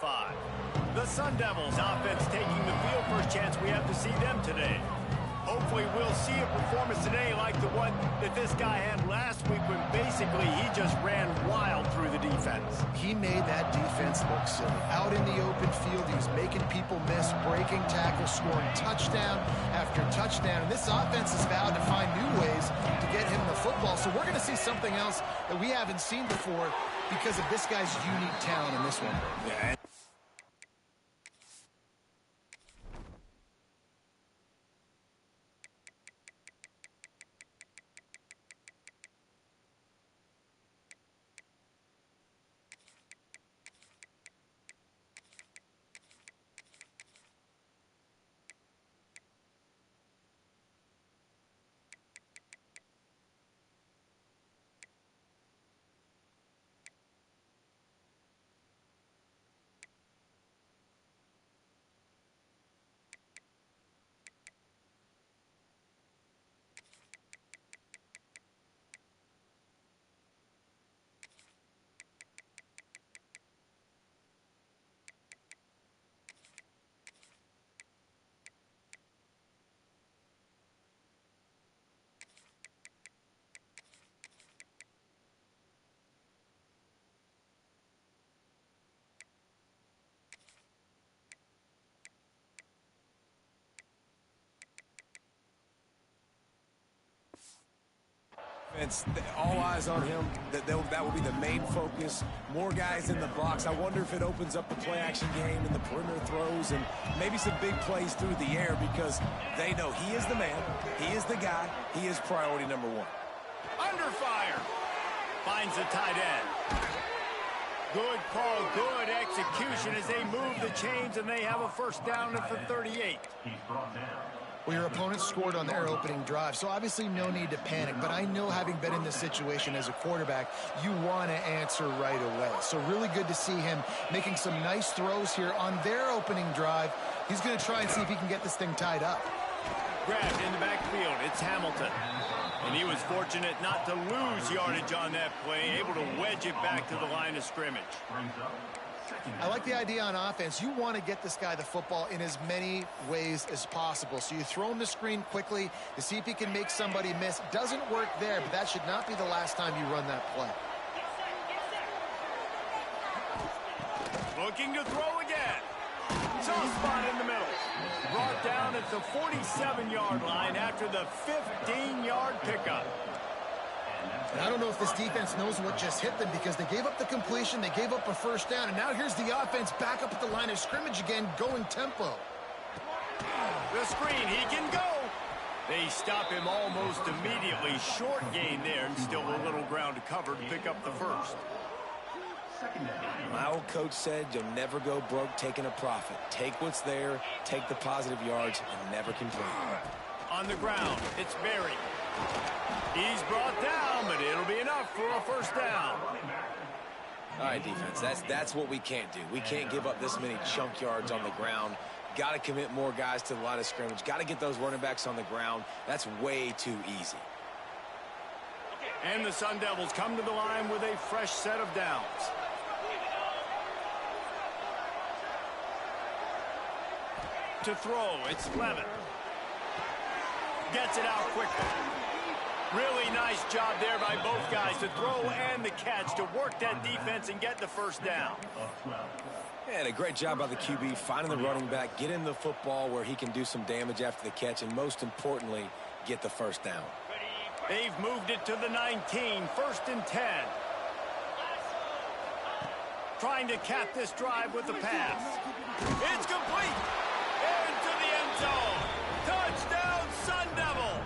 5. The Sun Devils offense taking the field. First chance we have to see them today. Hopefully we'll see a performance today like the one that this guy had last week when basically he just ran wild through the defense. He made that defense look silly. Out in the open field, he was making people miss, breaking tackles, scoring touchdown after touchdown. And this offense has vowed to find new ways to get him the football. So we're going to see something else that we haven't seen before because of this guy's unique talent in this one. Yeah. It's all eyes on him. That will be the main focus. More guys in the box. I wonder if it opens up the play-action game and the perimeter throws and maybe some big plays through the air because they know he is the man, he is the guy, he is priority number 1. Under fire. Finds the tight end. Good call, good execution as they move the chains and they have a first down at the 38. He's brought down. Well, your opponent scored on their opening drive, so obviously no need to panic. But I know, having been in this situation as a quarterback, you want to answer right away. So really good to see him making some nice throws here on their opening drive. He's going to try and see if he can get this thing tied up. Grabbed in the backfield. It's Hamilton. And he was fortunate not to lose yardage on that play, able to wedge it back to the line of scrimmage. I like the idea on offense. You want to get this guy the football in as many ways as possible. So you throw him the screen quickly to see if he can make somebody miss. Doesn't work there, but that should not be the last time you run that play. Looking to throw again. Soft spot in the middle. Brought down at the 47-yard line after the 15-yard pickup. And I don't know if this defense knows what just hit them because they gave up the completion, they gave up a first down, and now here's the offense back up at the line of scrimmage again, going tempo. The screen, he can go. They stop him almost immediately. Short gain there, and still a little ground to cover to pick up the first. My old coach said you'll never go broke taking a profit. Take what's there, take the positive yards, and never complain. On the ground, it's Berry. He's brought down, but it'll be enough for a first down. All right, defense, that's what we can't do. We can't give up this many chunk yards on the ground. Got to commit more guys to the line of scrimmage. Got to get those running backs on the ground. That's way too easy. And the Sun Devils come to the line with a fresh set of downs. To throw, it's Lemon. Gets it out quickly. Really nice job there by both guys to throw and the catch to work that defense and get the first down. And a great job by the QB finding the running back, get him the football where he can do some damage after the catch, and most importantly, get the first down. They've moved it to the 19, first and 10. Trying to cap this drive with the pass. It's complete. Into the end zone. Touchdown, Sun Devils.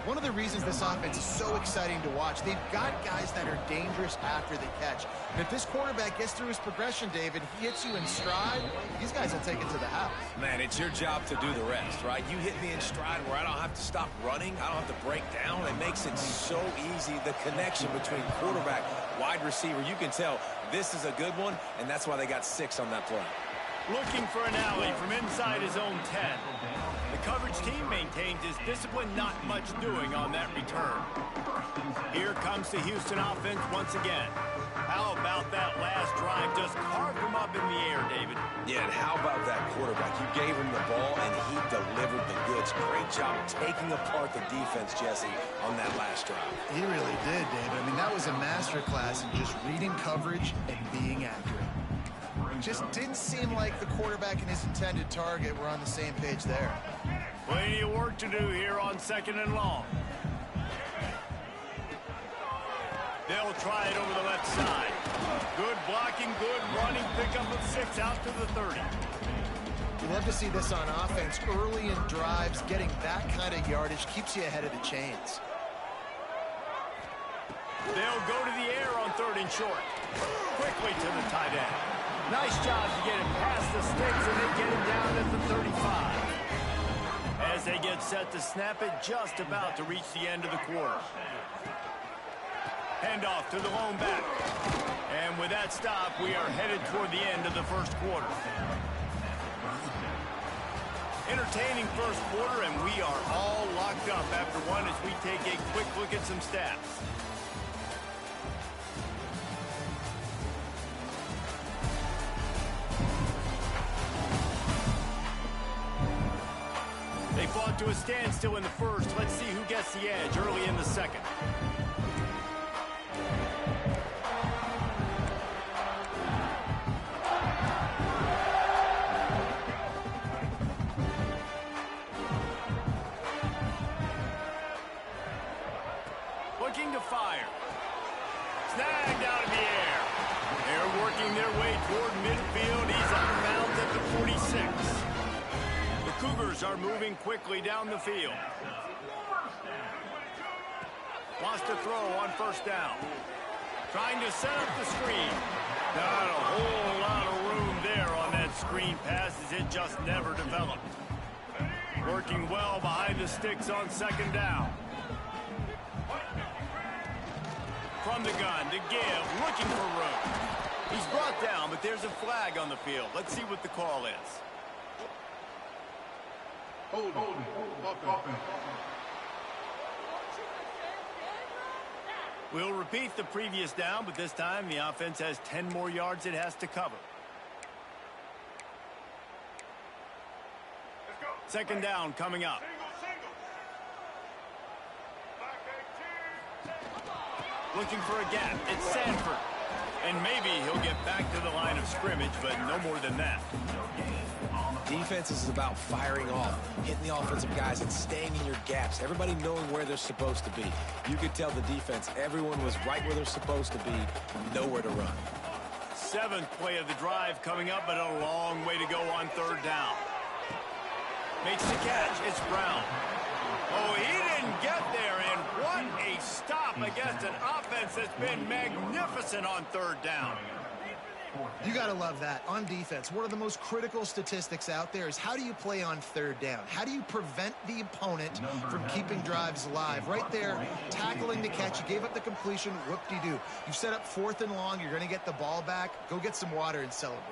One of the reasons this offense is so exciting to watch, they've got guys that are dangerous after the catch. And if this quarterback gets through his progression, David, he hits you in stride, these guys will take it to the house. Man, it's your job to do the rest, right? You hit me in stride where I don't have to stop running. I don't have to break down. It makes it so easy, the connection between quarterback, wide receiver. You can tell this is a good one, and that's why they got 6 on that play. Looking for an alley from inside his own 10. The coverage team maintains his discipline, not much doing on that return. Here comes the Houston offense once again. How about that last drive? Just carved him up in the air, David. Yeah, and how about that quarterback? You gave him the ball, and he delivered the goods. Great job taking apart the defense, Jesse, on that last drive. He really did, David. I mean, that was a masterclass in just reading coverage and being accurate. It just didn't seem like the quarterback and his intended target were on the same page there. Plenty of work to do here on 2nd and long. They'll try it over the left side. Good blocking, good running, pickup of 6 out to the 30. You love to see this on offense. Early in drives, getting that kind of yardage keeps you ahead of the chains. They'll go to the air on 3rd and short. Quickly to the tight end. Nice job to get him past the sticks, and they get him down at the 35. As they get set to snap it, just about to reach the end of the quarter. Handoff to the lone back. And with that stop, we are headed toward the end of the first quarter. Entertaining first quarter, and we are all locked up after one as we take a quick look at some stats. They fought to a standstill in the first. Let's see who gets the edge early in the second. Looking to fire. Snagged out of the air. They're working their way toward midfield. He's out of bounds at the 46. The Cougars are moving quickly down the field. Wants to throw on 1st down. Trying to set up the screen. Not a whole lot of room there on that screen pass as it just never developed. Working well behind the sticks on 2nd down. From the gun to give, looking for room. He's brought down, but there's a flag on the field. Let's see what the call is. We'll repeat the previous down, but this time the offense has 10 more yards it has to cover. 2nd down coming up. Looking for a gap. It's Sanford. And maybe he'll get back to the line of scrimmage, but no more than that. Defense is about firing off, hitting the offensive guys, and staying in your gaps. Everybody knowing where they're supposed to be. You could tell the defense, everyone was right where they're supposed to be, nowhere to run. 7th play of the drive coming up, but a long way to go on 3rd down. Makes the catch. It's Brown. Oh, he didn't get there, and what a stop against an offense that's been magnificent on 3rd down. You got to love that. On defense, one of the most critical statistics out there is how do you play on 3rd down? How do you prevent the opponent from keeping drives alive? Right there, tackling the catch. You gave up the completion. Whoop-de-doo. You've set up 4th and long. You're going to get the ball back. Go get some water and celebrate.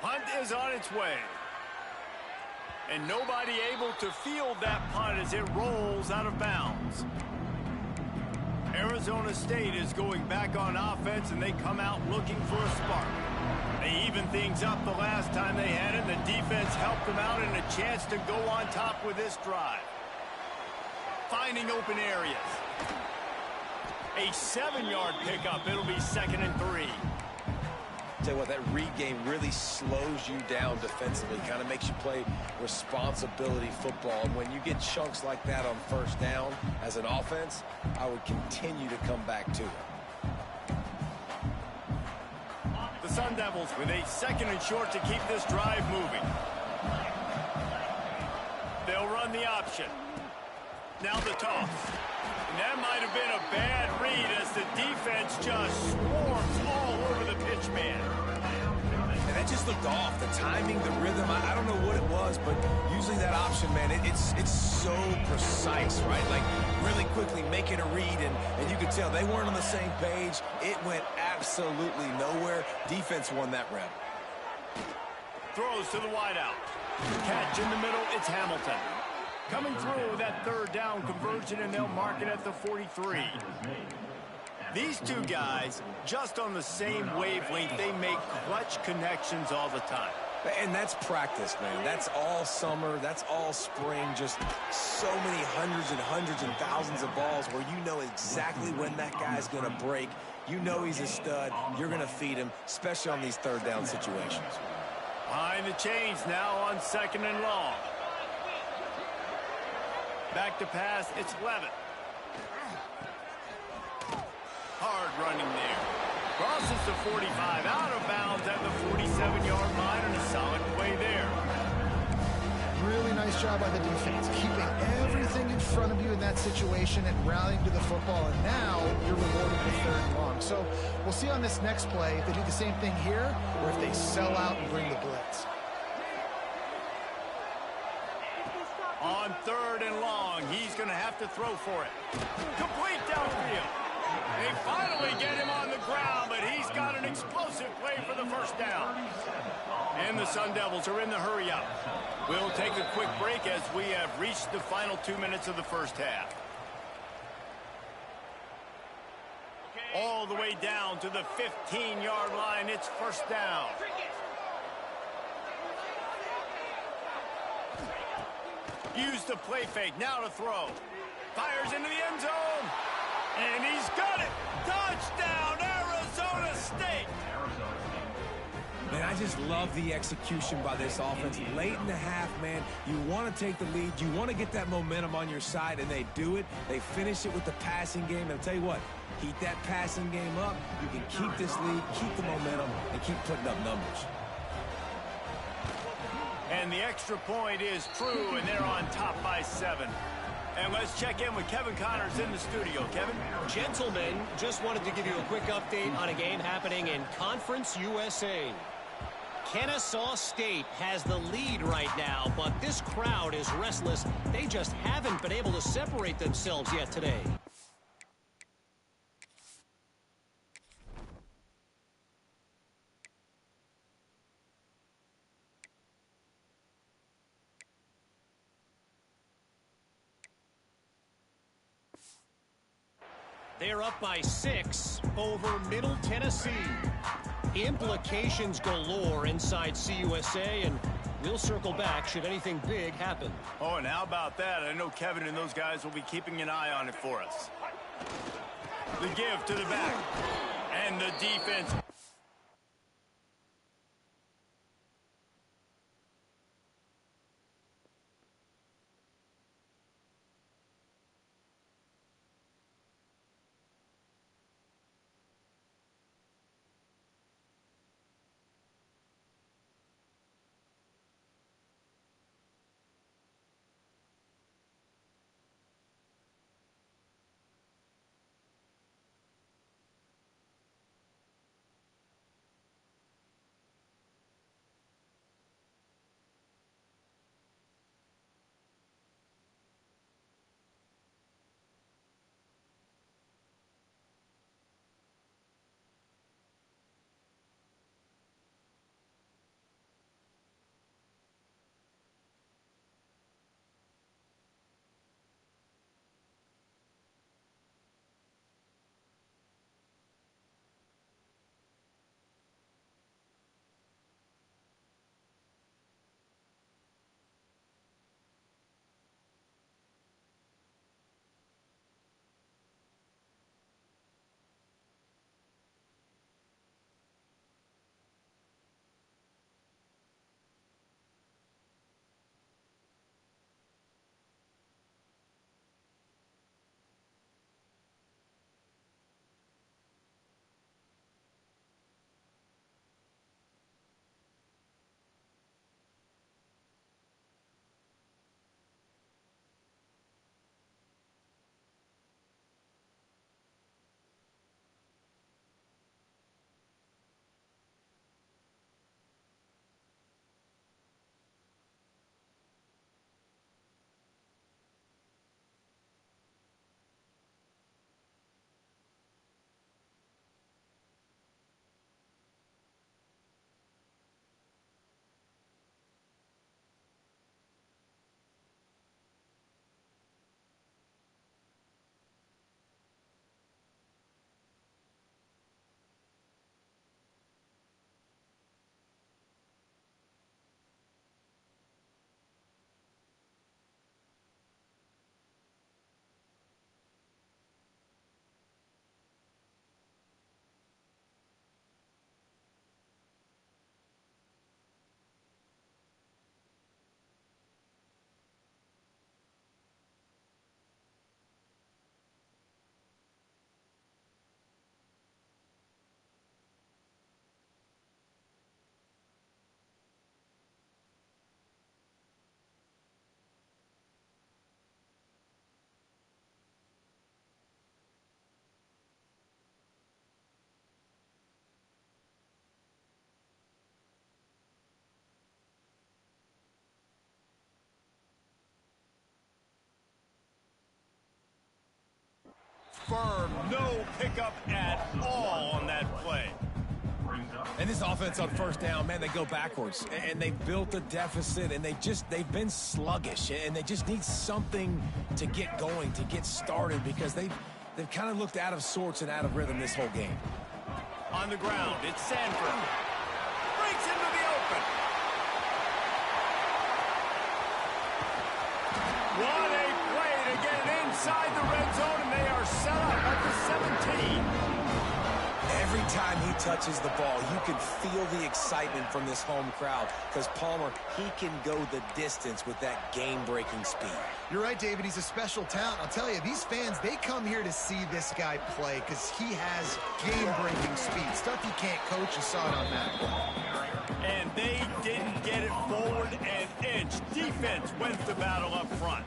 Punt is on its way. And nobody able to field that punt as it rolls out of bounds. Arizona State is going back on offense, and they come out looking for a spark. They even things up the last time they had it. The defense helped them out and a chance to go on top with this drive. Finding open areas. A 7-yard pickup. It'll be 2nd and 3. Tell you what, that read game really slows you down defensively, kind of makes you play responsibility football. And when you get chunks like that on 1st down as an offense, I would continue to come back to it. The Sun Devils with a 2nd and short to keep this drive moving. They'll run the option. Now the toss. And that might have been a bad read as the defense just swarms all over the pitch man. And that just just looked off. The timing, the rhythm, I don't know what it was, but usually that option, man, it's so precise, right? Like, really quickly making a read, and you could tell they weren't on the same page. It went absolutely nowhere. Defense won that rep. Throws to the wideout. Catch in the middle, it's Hamilton. Coming through with that third down conversion, and they'll mark it at the 43. These two guys, just on the same wavelength, they make clutch connections all the time. And that's practice, man. That's all summer. That's all spring. Just so many hundreds and thousands of balls where you know exactly when that guy's going to break. You know he's a stud. You're going to feed him, especially on these third down situations. Behind the chains now on 2nd and long. Back to pass, it's Levitt. Hard running there. Crosses the 45, out of bounds at the 47-yard line, and a solid play there. Really nice job by the defense, keeping everything in front of you in that situation and rallying to the football, and now you're rewarded with 3rd and long. So we'll see on this next play if they do the same thing here or if they sell out and bring the blitz. On 3rd and long, he's going to have to throw for it. Complete downfield. They finally get him on the ground, but he's got an explosive play for the first down. And the Sun Devils are in the hurry-up. We'll take a quick break as we have reached the final 2 minutes of the first half. All the way down to the 15-yard line, it's 1st down. Use the play fake, now to throw. Fires into the end zone. And he's got it. Touchdown, Arizona State. Man, I just love the execution by this offense. Late in the half, man, you want to take the lead. You want to get that momentum on your side, and they do it. They finish it with the passing game. And I'll tell you what, heat that passing game up. You can keep this lead, keep the momentum, and keep putting up numbers. And the extra point is true, and they're on top by 7. And let's check in with Kevin Connors in the studio. Kevin? Gentlemen, just wanted to give you a quick update on a game happening in Conference USA. Kennesaw State has the lead right now, but this crowd is restless. They just haven't been able to separate themselves yet today. They're up by 6 over Middle Tennessee. Implications galore inside CUSA, and we'll circle back should anything big happen. Oh, and how about that? I know Kevin and those guys will be keeping an eye on it for us. The give to the back. And the defense. firm. No pickup at all on that play. And this offense on first down, man, they go backwards. And they built a deficit, and they've been sluggish. And they just need something to get going, to get started, because they've kind of looked out of sorts and out of rhythm this whole game. On the ground, it's Sanford. Breaks into the open. What a play to get it inside the red zone, and they are set up at the 17. Every time he touches the ball, you can feel the excitement from this home crowd, because Palmer, he can go the distance with that game-breaking speed. You're right, David. He's a special talent. I'll tell you, these fans, they come here to see this guy play because he has game-breaking speed. Stuff you can't coach. You saw it on that play. And they didn't get it forward an inch. Defense wins the battle up front.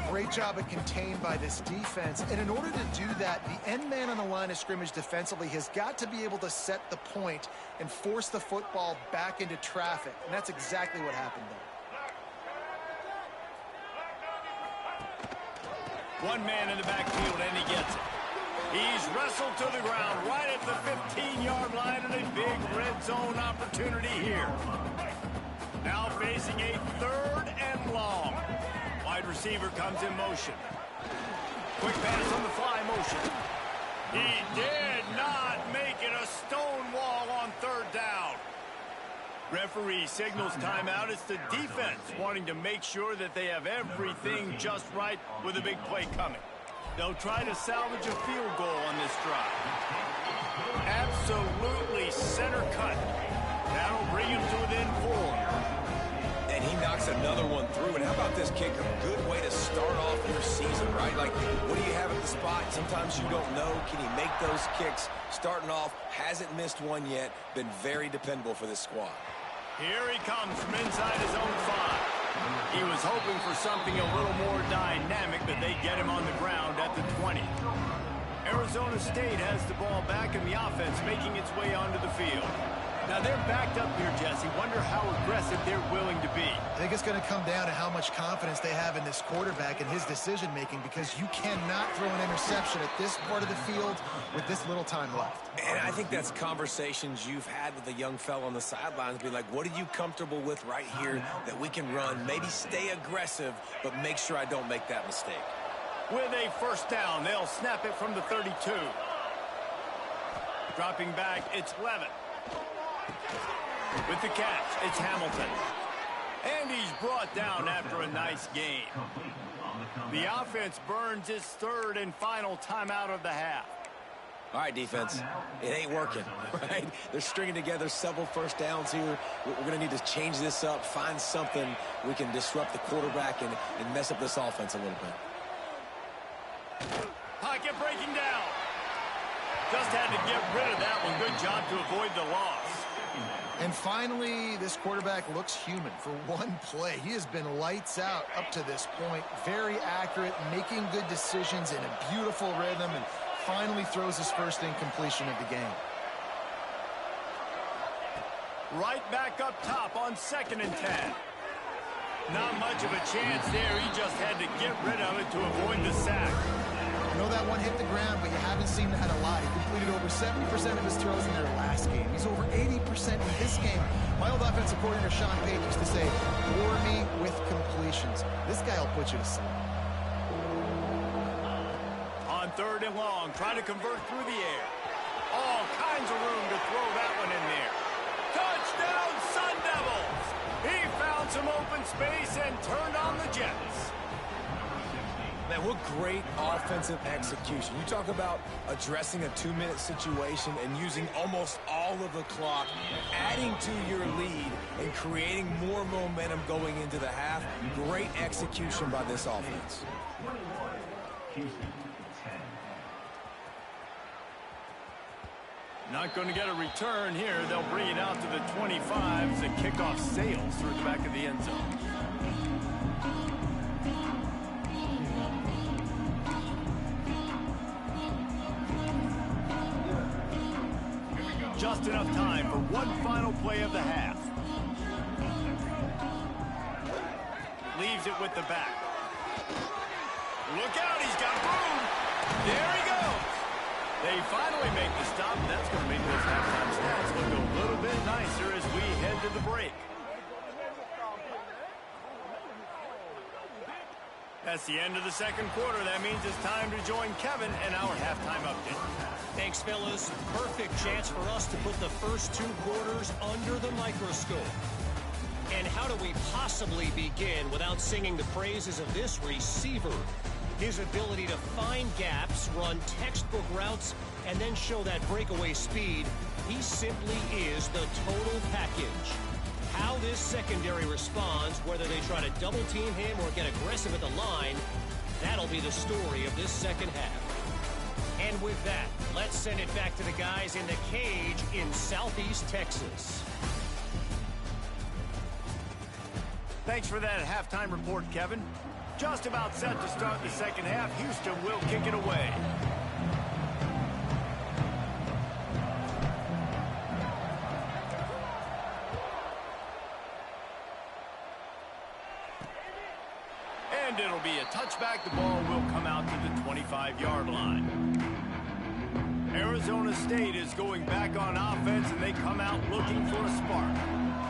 Great job of contained by this defense. And in order to do that, the end man on the line of scrimmage defensively has got to be able to set the point and force the football back into traffic. And that's exactly what happened there. One man in the backfield, and he gets it. He's wrestled to the ground right at the 15-yard line, and a big red zone opportunity here. Now facing a 3rd and long. Wide receiver comes in motion. Quick pass on the fly motion. He did not make it a stone wall on 3rd down. Referee signals timeout. It's the defense wanting to make sure that they have everything just right with a big play coming. They'll try to salvage a field goal on this drive. Absolutely center cut. That'll bring him to within 4. And he knocks another one through. And how about this kicker? Good way to start off your season, right? Like, what do you have at the spot? Sometimes you don't know. Can he make those kicks? Starting off, hasn't missed one yet. Been very dependable for this squad. Here he comes from inside his own 5. He was hoping for something a little more dynamic, but they get him on the ground at the 20. Arizona State has the ball back, and the offense making its way onto the field. Now they're backed up here, Jesse. Wonder how aggressive they're willing to be. I think it's going to come down to how much confidence they have in this quarterback and his decision-making, because you cannot throw an interception at this part of the field with this little time left. And I think that's conversations you've had with a young fellow on the sidelines. Be like, what are you comfortable with right here that we can run? Maybe stay aggressive, but make sure I don't make that mistake. With a 1st down, they'll snap it from the 32. Dropping back, it's Levitt. With the catch, it's Hamilton. And he's brought down after a nice gain. The offense burns its 3rd and final timeout of the half. All right, defense, it ain't working, right? They're stringing together several 1st downs here. We're going to need to change this up, find something we can disrupt the quarterback and mess up this offense a little bit. Pocket breaking down. Just had to get rid of that one. Good job to avoid the loss. And finally, this quarterback looks human for one play. He has been lights out up to this point. Very accurate, making good decisions in a beautiful rhythm, and finally throws his first incompletion of the game. Right back up top on 2nd and 10. Not much of a chance there. He just had to get rid of it to avoid the sack. I know that one hit the ground, but you haven't seen that a lot. He completed over 70% of his throws in their last game. He's over 80% in this game. My old offensive coordinator, Sean Payton, used to say, bore me with completions. This guy will put you to sleep. On 3rd and long, trying to convert through the air. All kinds of room to throw that one in there. Touchdown, Sun Devils! He found some open space and turned on the Jets. Man, what great offensive execution. You talk about addressing a 2-minute situation and using almost all of the clock, adding to your lead and creating more momentum going into the half. Great execution by this offense. Not going to get a return here. They'll bring it out to the 25 as the kickoff sails through the back of the end zone. Just enough time for one final play of the half. Leaves it with the back. Look out, he's got room. There he goes. They finally make the stop, and that's going to make those halftime stats look a little bit nicer as we head to the break. That's the end of the second quarter. That means it's time to join Kevin and our halftime update. Thanks, fellas. Perfect chance for us to put the first 2 quarters under the microscope. And how do we possibly begin without singing the praises of this receiver? His ability to find gaps, run textbook routes, and then show that breakaway speed. He simply is the total package. How this secondary responds, whether they try to double-team him or get aggressive at the line, that'll be the story of this second half. And with that, let's send it back to the guys in the cage in Southeast Texas. Thanks for that halftime report, Kevin. Just about set to start the second half. Houston will kick it away. And it'll be a touchback. The ball will come out to the 25-yard line. Arizona State is going back on offense, and they come out looking for a spark.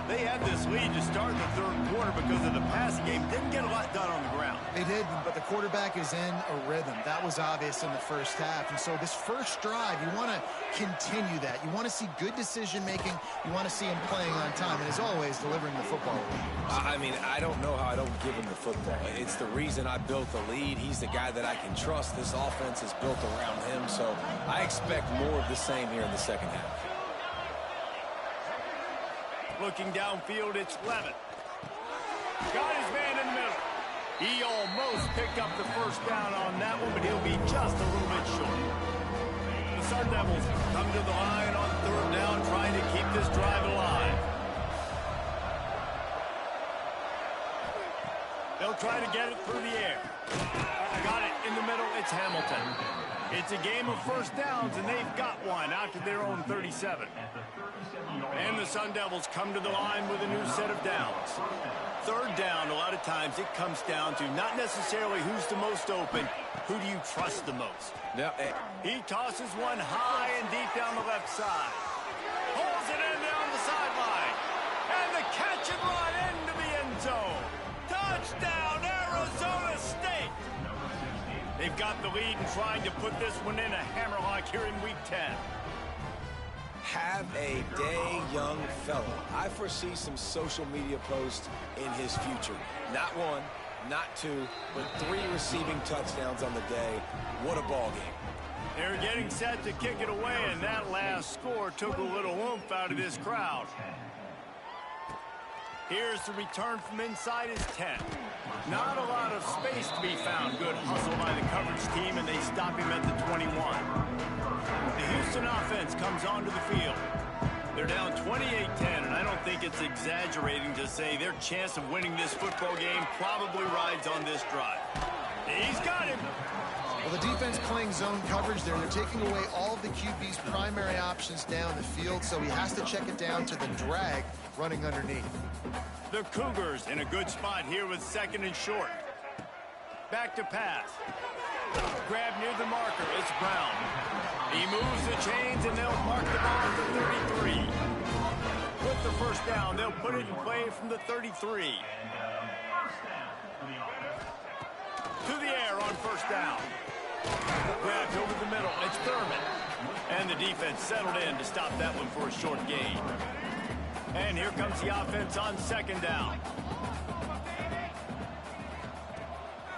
They had this lead to start the third quarter because of the passing game. Didn't get a lot done on the ground. They did, but the quarterback is in a rhythm. That was obvious in the first half. And so this first drive, you want to continue that. You want to see good decision-making. You want to see him playing on time. And as always, delivering the football. I mean, I don't know how I don't give him the football. It's the reason I built the lead. He's the guy that I can trust. This offense is built around him. So I expect more of the same here in the second half. Looking downfield, it's Levin. Got his man in the middle. He almost picked up the first down on that one, but he'll be just a little bit short. The Sun Devils come to the line on third down, trying to keep this drive alive. They'll try to get it through the air. Got it in the middle. It's Hamilton. It's a game of first downs, and they've got one out to their own 37. And the Sun Devils come to the line with a new set of downs. Third down, a lot of times it comes down to not necessarily who's the most open, who do you trust the most? Yeah. He tosses one high and deep down the left side. Pulls it in down the sideline. And the catch and run into the end zone. Touchdown, Arizona State! They've got the lead and trying to put this one in a hammerlock here in Week 10. Have a day, young fella. I foresee some social media posts in his future. Not one, not two, but 3 receiving touchdowns on the day. What a ball game. They're getting set to kick it away, and that last score took a little oomph out of this crowd. Here's the return from inside his 10. Not a lot of space to be found. Good hustle by the coverage team, and they stop him at the 21. The Houston offense comes onto the field. They're down 28-10, and I don't think it's exaggerating to say their chance of winning this football game probably rides on this drive. He's got him. Well, the defense playing zone coverage there. They're taking away all of the QB's primary options down the field, so he has to check it down to the drag running underneath. The Cougars in a good spot here with second and short. Back to pass. Grab near the marker. It's Brown. He moves the chains, and they'll mark the ball at the 33. With the first down, they'll put it in play from the 33. To the air on first down. Grabbed over the middle. It's Thurman. And the defense settled in to stop that one for a short gain. And here comes the offense on second down.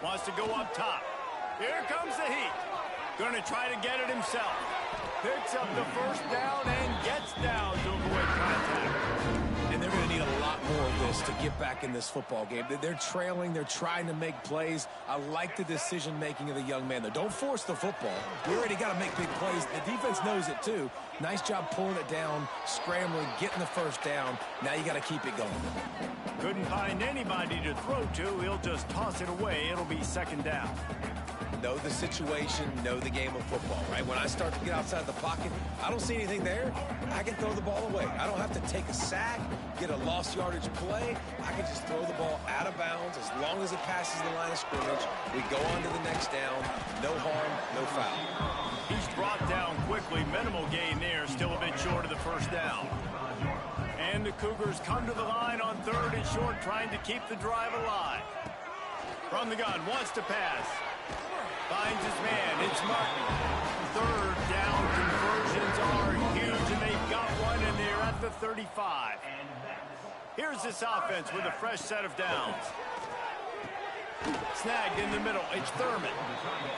Wants to go up top. Here comes the heat. Going to try to get it himself. Picks up the first down and gets down to avoid contact. And they're going to need a lot more of this to get back in this football game. They're trailing. They're trying to make plays. I like the decision-making of the young man there. Don't force the football. We already got to make big plays. The defense knows it, too. Nice job pulling it down, scrambling, getting the first down. Now you got to keep it going. Couldn't find anybody to throw to. He'll just toss it away. It'll be second down. know the situation, know the game of football, right? When I start to get outside the pocket, I don't see anything there. I can throw the ball away. I don't have to take a sack, get a lost yardage play. I can just throw the ball out of bounds. As long as it passes the line of scrimmage, we go on to the next down. No harm, no foul. He's brought down quickly. Minimal gain there. Still a bit short of the first down. And the Cougars come to the line on 3rd and short, trying to keep the drive alive. From the gun, wants to pass. Finds his man. It's Martin. 3rd down conversions are huge, and they've got one, and they're at the 35. Here's this offense with a fresh set of downs. Snagged in the middle. It's Thurman.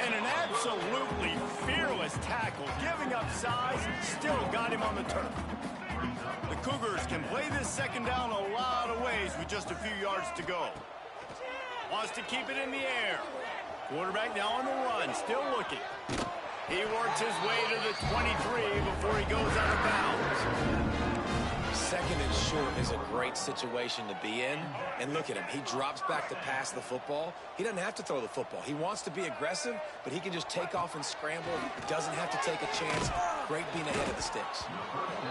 And an absolutely fearless tackle. Giving up size, still got him on the turf. The Cougars can play this second down a lot of ways with just a few yards to go. Wants to keep it in the air. Quarterback now on the run, still looking. He works his way to the 23 before he goes out of bounds. 2nd and short is a great situation to be in. And look at him. He drops back to pass the football. He doesn't have to throw the football. He wants to be aggressive, but he can just take off and scramble. Doesn't have to take a chance. Great being ahead of the sticks.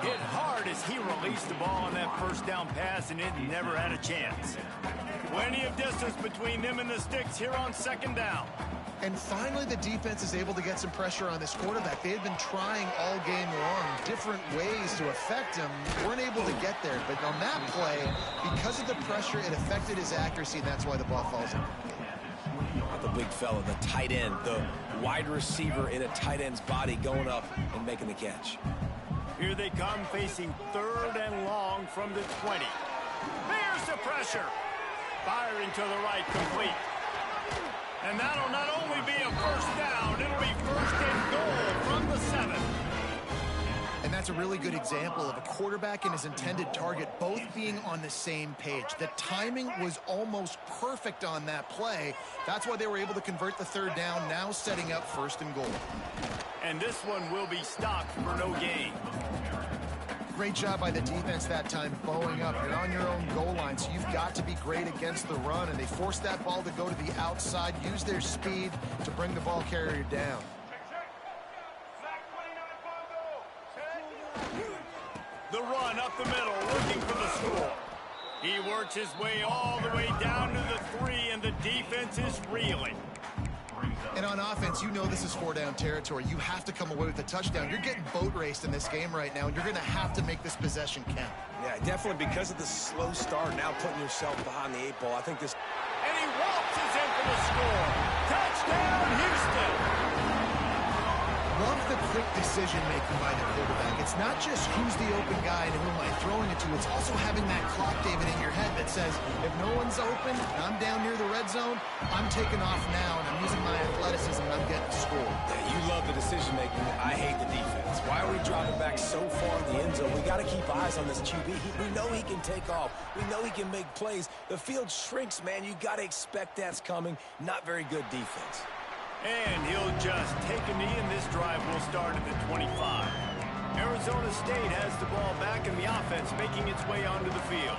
Hit hard as he released the ball on that first down pass, and it never had a chance. Plenty of distance between them and the sticks here on 2nd down. And finally, the defense is able to get some pressure on this quarterback. They had been trying all game long different ways to affect him. Weren't able to get there. But on that play, because of the pressure, it affected his accuracy, and that's why the ball falls in. The big fella, the tight end, the wide receiver in a tight end's body going up and making the catch. Here they come, facing 3rd and long from the 20. There's the pressure. Firing to the right, complete. And that'll not only be a first down, it'll be 1st and goal from the 7. And that's a really good example of a quarterback and his intended target both being on the same page. The timing was almost perfect on that play. That's why they were able to convert the 3rd down, now setting up 1st and goal. And this one will be stopped for no gain. Great job by the defense that time, bowing up. You're on your own goal line, so you've got to be great against the run, and they forced that ball to go to the outside, use their speed to bring the ball carrier down. The run up the middle, looking for the score. He works his way all the way down to the 3, and the defense is reeling. And on offense, you know this is 4-down territory. You have to come away with a touchdown. You're getting boat raced in this game right now, and you're going to have to make this possession count. Yeah, definitely because of the slow start, now putting yourself behind the 8 ball. I think this... And he waltzes in for the score. Touchdown, Houston! Love the quick decision-making by the quarterback. It's not just who's the open guy and who am I throwing it to. It's also having that clock, David, in your head that says, if no one's open and I'm down near the red zone, I'm taking off now, and I'm using my athleticism, and I'm getting a score. Yeah, you love the decision-making. I hate the defense. Why are we dropping back so far in the end zone? We got to keep eyes on this QB. We know he can take off. We know he can make plays. The field shrinks, man. You got to expect that's coming. Not very good defense. And he'll just take a knee, and this drive will start at the 25. Arizona State has the ball back in the offense, making its way onto the field.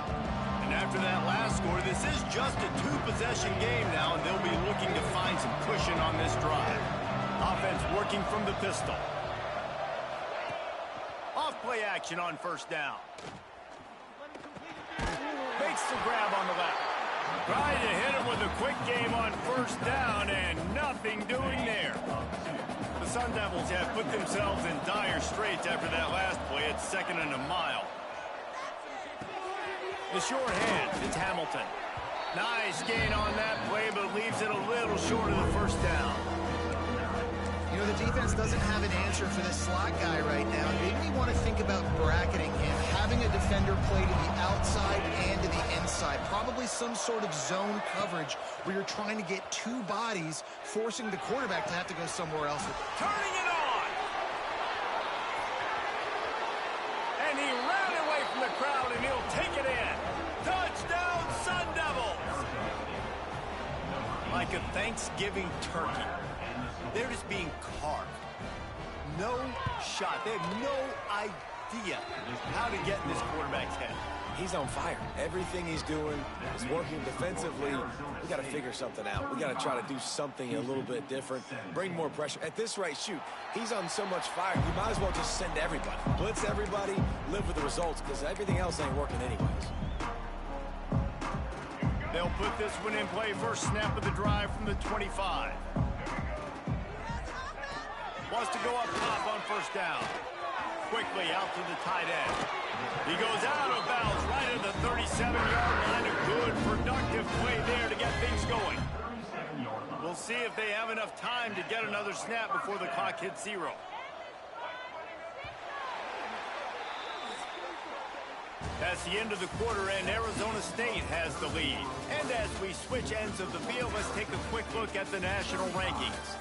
And after that last score, this is just a 2-possession game now, and they'll be looking to find some cushion on this drive. Offense working from the pistol. Off play action on 1st down. Makes the grab on the left. Trying to hit him with a quick game on 1st down, and nothing doing there. The Sun Devils have put themselves in dire straits after that last play. It's 2nd and a mile. The short hands, it's Hamilton. Nice gain on that play, but leaves it a little short of the 1st down. You know, the defense doesn't have an answer for this slot guy right now. Maybe you want to think about bracketing him, having a defender play to the outside and to the inside. Probably some sort of zone coverage where you're trying to get 2 bodies, forcing the quarterback to have to go somewhere else. Turning it on! And he ran away from the crowd, and he'll take it in. Touchdown, Sun Devils! Like a Thanksgiving turkey. They're just being carved. No shot. They have no idea how to get in this quarterback's head. He's on fire. Everything he's doing is working defensively. We got to figure something out. We got to try to do something a little bit different, bring more pressure. At this rate, shoot, he's on so much fire, you might as well just send everybody. Blitz everybody, live with the results, because everything else ain't working anyways. They'll put this one in play. First snap of the drive from the 25. Wants to go up top on first down. Quickly out to the tight end. He goes out of bounds right at the 37-yard line. A good, productive play there to get things going. We'll see if they have enough time to get another snap before the clock hits 0. That's the end of the quarter, and Arizona State has the lead. And as we switch ends of the field, let's take a quick look at the national rankings.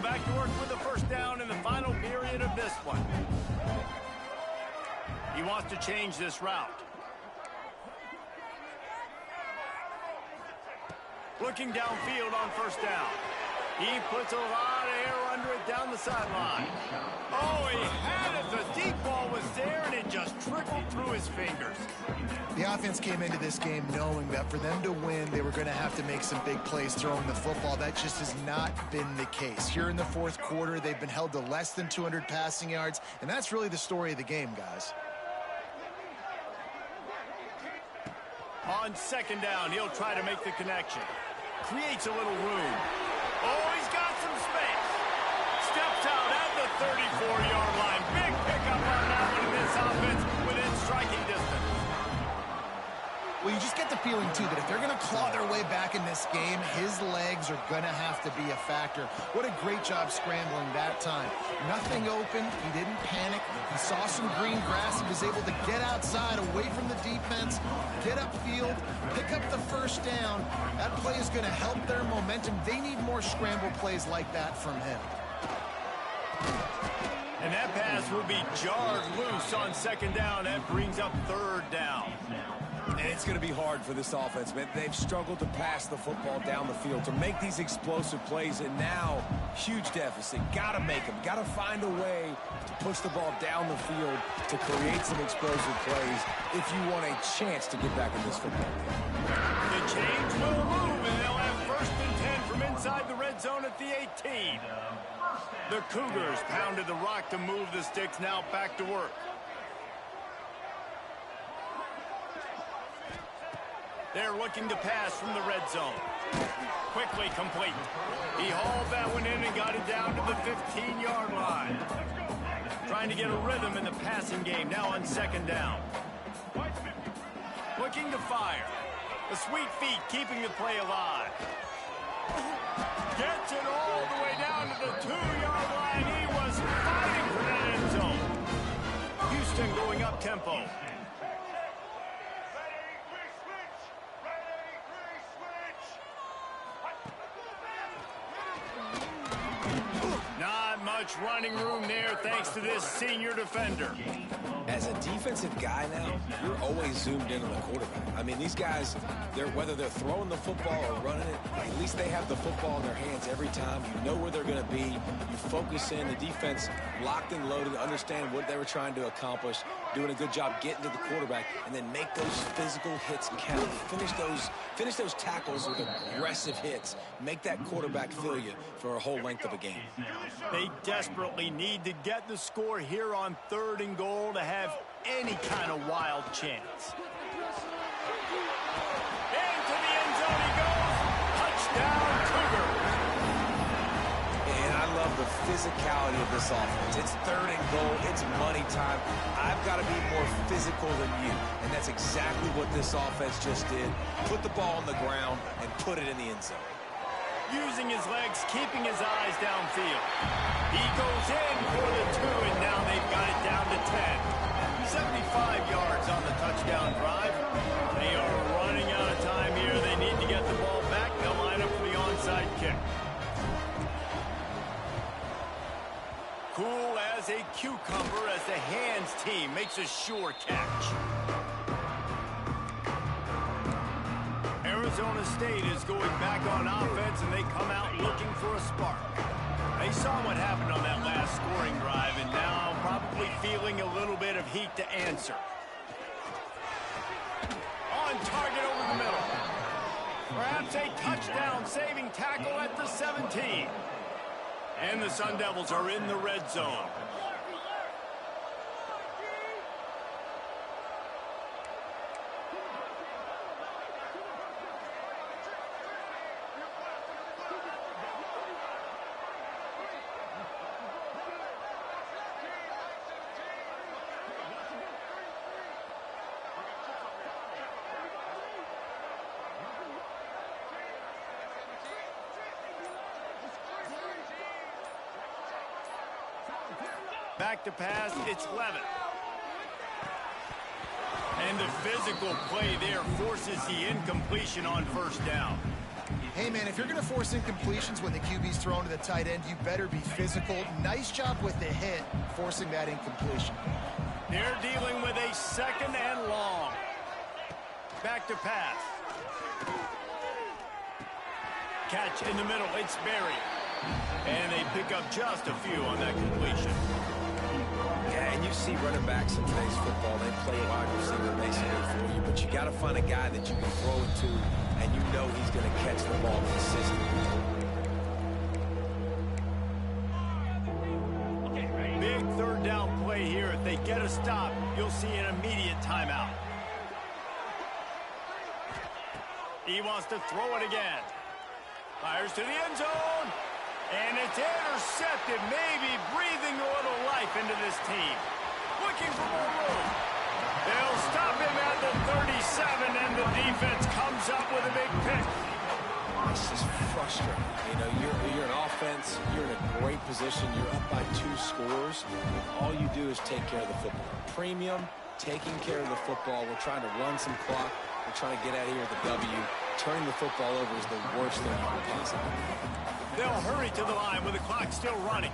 Back to work with the first down in the final period of this one. He wants to change this route. Looking downfield on first down. He puts a lot of air under it down the sideline. Oh, he had it. The deep ball was there, and it just trickled through his fingers. The offense came into this game knowing that for them to win, they were going to have to make some big plays throwing the football. That just has not been the case. Here in the fourth quarter, they've been held to less than 200 passing yards, and that's really the story of the game, guys. On second down, he'll try to make the connection. Creates a little room. Oh, he's got some space. Steps out at the 34-yard line. Big pickup on that one in this offense within striking distance. Well, you just get the feeling, too, that if they're going to claw their way back in this game, his legs are going to have to be a factor. What a great job scrambling that time. Nothing open. He didn't panic. He saw some green grass. He was able to get outside, away from the defense, get upfield, pick up the first down. That play is going to help their momentum. They need more scramble plays like that from him. And that pass will be jarred loose on second down. That brings up third down. And it's going to be hard for this offense, man. They've struggled to pass the football down the field, to make these explosive plays, and now, huge deficit. Got to make them. Got to find a way to push the ball down the field to create some explosive plays if you want a chance to get back in this football game. The change will move, and they'll have first and 10 from inside the red zone at the 18. The Cougars pounded the rock to move the sticks, now back to work. They're looking to pass from the red zone. Quickly complete. He hauled that one in and got it down to the 15-yard line. Trying to get a rhythm in the passing game, now on second down. Looking to fire. The sweet feet keeping the play alive. Gets it all the way down to the 2-yard line. He was fighting for that end zone. Houston going up tempo. Not much running room there thanks to this senior defender. As a defensive guy now, you're always zoomed in on the quarterback. I mean, these guys, whether they're throwing the football or running it, at least they have the football in their hands every time. You know where they're going to be. You focus in. The defense locked and loaded, understand what they were trying to accomplish, doing a good job getting to the quarterback, and then make those physical hits count. Finish those tackles with aggressive hits. Make that quarterback feel you for a whole length of a game. They desperately need to get the score here on 3rd and goal to have any kind of wild chance. Into the end zone he goes. Touchdown, Cougar. And I love the physicality of this offense. It's 3rd and goal. It's money time. I've got to be more physical than you. And that's exactly what this offense just did. Put the ball on the ground and put it in the end zone. Using his legs, keeping his eyes downfield. He goes in for the 2, and now they've got it down to 10. 75 yards on the touchdown drive. They are running out of time here. They need to get the ball back. They'll line up for the onside kick. Cool as a cucumber as the hands team makes a sure catch. Arizona State is going back on offense, and they come out looking for a spark. They saw what happened on that last scoring drive, and now probably feeling a little bit of heat to answer. On target over the middle. Perhaps a touchdown-saving tackle at the 17. And the Sun Devils are in the red zone. Back to pass, it's Levitt. And the physical play there forces the incompletion on first down. Hey, man, if you're going to force incompletions when the QB's thrown to the tight end, you better be physical. Nice job with the hit, forcing that incompletion. They're dealing with a second and long. Back to pass. Catch in the middle, it's Berry. And they pick up just a few on that completion. Yeah, and you see running backs in today's football, they play wide receiver basically for you, but you got to find a guy that you can throw it to, and you know he's going to catch the ball consistently. Big third down play here. If they get a stop, you'll see an immediate timeout. He wants to throw it again. Fires to the end zone. And it's intercepted, maybe breathing a little life into this team. Looking for more room. They'll stop him at the 37, and the defense comes up with a big pick. It's just frustrating. You know, you're an offense, you're in a great position, you're up by 2 scores. All you do is take care of the football. Premium, taking care of the football. We're trying to run some clock. We're trying to get out of here with a W. Turning the football over is the worst thing you can possibly do. They'll hurry to the line with the clock still running.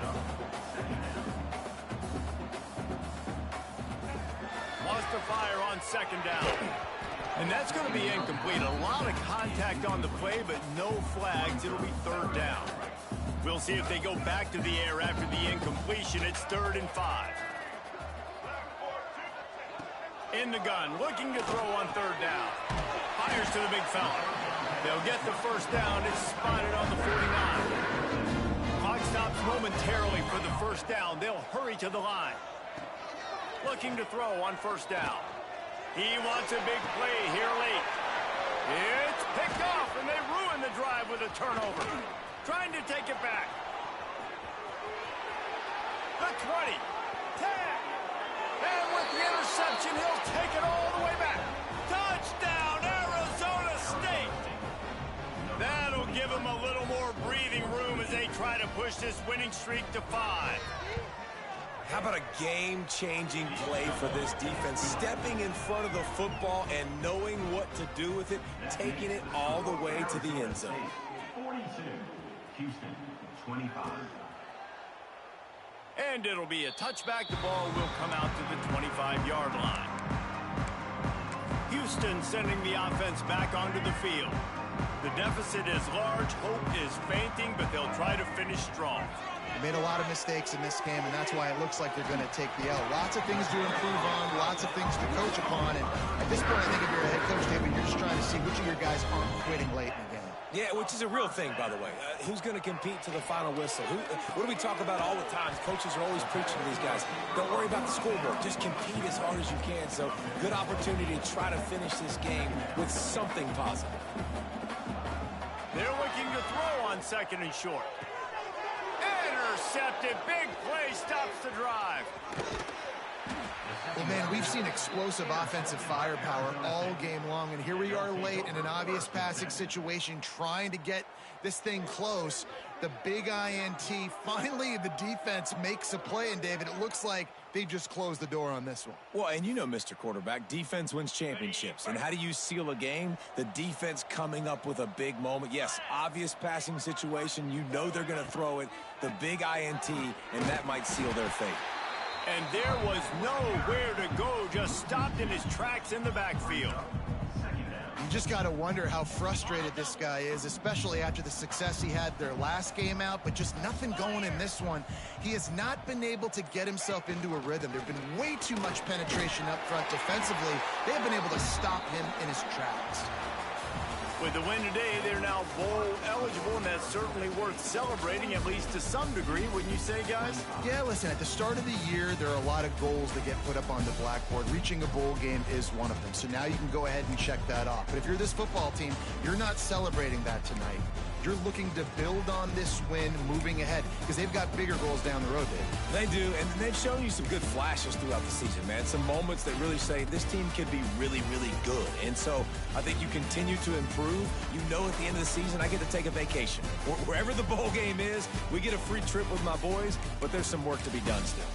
Wants to fire on second down. And that's going to be incomplete. A lot of contact on the play, but no flags. It'll be third down. We'll see if they go back to the air after the incompletion. It's 3rd and 5. In the gun, looking to throw on third down. Fires to the big fella. They'll get the first down. It's spotted on the 49. Clock stops momentarily for the first down. They'll hurry to the line. Looking to throw on first down. He wants a big play here late. It's picked off, and they ruin the drive with a turnover. Trying to take it back. The 20. 10. And with the interception, he'll take it all the way back. Touchdown, Arizona State. That'll give them a little more breathing room as they try to push this winning streak to 5. How about a game-changing play for this defense? Stepping in front of the football and knowing what to do with it, taking it all the way to the end zone. 42, Houston, 25. And it'll be a touchback. The ball will come out to the 25-yard line. Houston sending the offense back onto the field. The deficit is large, hope is fainting, but they'll try to finish strong. They made a lot of mistakes in this game, and that's why it looks like they're going to take the L. Lots of things to improve on, lots of things to coach upon, and at this point, I think if you're a head coach, David, you're just trying to see which of your guys aren't quitting late in the game. Yeah, which is a real thing, by the way. Who's going to compete to the final whistle? What do we talk about all the time? Coaches are always preaching to these guys. Don't worry about the scoreboard. Just compete as hard as you can. So, good opportunity to try to finish this game with something positive. They're looking to throw on second and short. Intercepted. Big play stops the drive. Well, man, we've seen explosive offensive firepower all game long, and here we are late in an obvious passing situation trying to get this thing close. The big INT, finally the defense makes a play, and David, it looks like they just closed the door on this one. Well, and you know, Mr. Quarterback, defense wins championships. And how do you seal a game? The defense coming up with a big moment. Yes, obvious passing situation. You know they're going to throw it. The big INT, and that might seal their fate. And there was nowhere to go, just stopped in his tracks in the backfield. You just got to wonder how frustrated this guy is, especially after the success he had their last game out, but just nothing going in this one. He has not been able to get himself into a rhythm. There's been way too much penetration up front defensively. They have been able to stop him in his tracks. With the win today, they're now bowl eligible, and that's certainly worth celebrating, at least to some degree, wouldn't you say, guys? Yeah, listen, at the start of the year, there are a lot of goals that get put up on the blackboard. Reaching a bowl game is one of them. So now you can go ahead and check that off. But if you're this football team, you're not celebrating that tonight. You're looking to build on this win moving ahead because they've got bigger goals down the road, Dave. They do, and they've shown you some good flashes throughout the season, man. Some moments that really say this team could be really, really good. And so I think you continue to improve. You know, at the end of the season, I get to take a vacation. Wherever the bowl game is, we get a free trip with my boys, but there's some work to be done still.